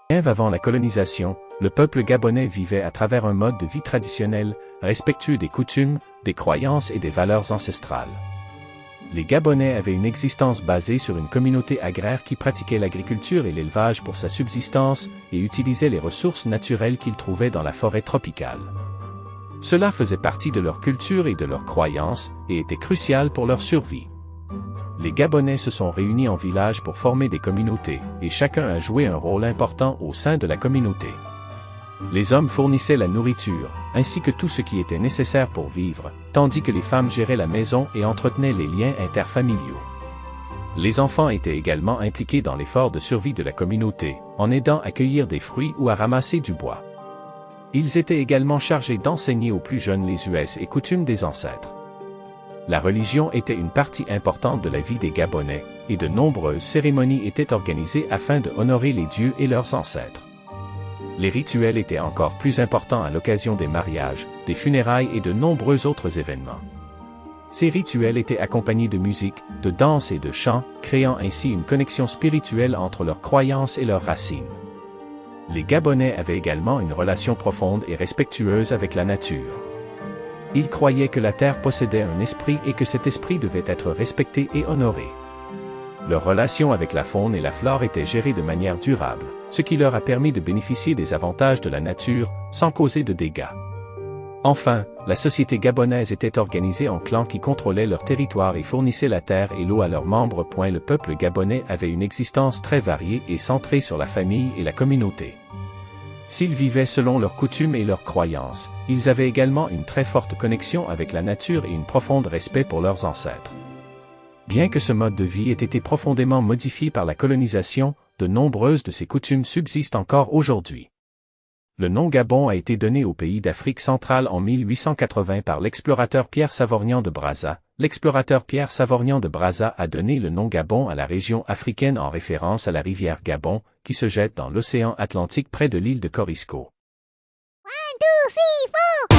Bien avant la colonisation, le peuple gabonais vivait à travers un mode de vie traditionnel, respectueux des coutumes, des croyances et des valeurs ancestrales. Les Gabonais avaient une existence basée sur une communauté agraire qui pratiquait l'agriculture et l'élevage pour sa subsistance et utilisait les ressources naturelles qu'ils trouvaient dans la forêt tropicale. Cela faisait partie de leur culture et de leurs croyances et était crucial pour leur survie. Les Gabonais se sont réunis en villages pour former des communautés, et chacun a joué un rôle important au sein de la communauté. Les hommes fournissaient la nourriture, ainsi que tout ce qui était nécessaire pour vivre, tandis que les femmes géraient la maison et entretenaient les liens interfamiliaux. Les enfants étaient également impliqués dans l'effort de survie de la communauté, en aidant à cueillir des fruits ou à ramasser du bois. Ils étaient également chargés d'enseigner aux plus jeunes les us et coutumes des ancêtres. La religion était une partie importante de la vie des Gabonais, et de nombreuses cérémonies étaient organisées afin de honorer les dieux et leurs ancêtres. Les rituels étaient encore plus importants à l'occasion des mariages, des funérailles et de nombreux autres événements. Ces rituels étaient accompagnés de musique, de danse et de chants, créant ainsi une connexion spirituelle entre leurs croyances et leurs racines. Les Gabonais avaient également une relation profonde et respectueuse avec la nature. Ils croyaient que la terre possédait un esprit et que cet esprit devait être respecté et honoré. Leur relation avec la faune et la flore était gérée de manière durable, ce qui leur a permis de bénéficier des avantages de la nature, sans causer de dégâts. Enfin, la société gabonaise était organisée en clans qui contrôlaient leur territoire et fournissaient la terre et l'eau à leurs membres. Le peuple gabonais avait une existence très variée et centrée sur la famille et la communauté. S'ils vivaient selon leurs coutumes et leurs croyances, ils avaient également une très forte connexion avec la nature et un profond respect pour leurs ancêtres. Bien que ce mode de vie ait été profondément modifié par la colonisation, de nombreuses de ces coutumes subsistent encore aujourd'hui. Le nom Gabon a été donné au pays d'Afrique centrale en 1880 par l'explorateur Pierre Savorgnan de Brazza. L'explorateur Pierre Savorgnan de Brazza a donné le nom Gabon à la région africaine en référence à la rivière Gabon, qui se jette dans l'océan Atlantique près de l'île de Corisco. 1, 2, 3, 4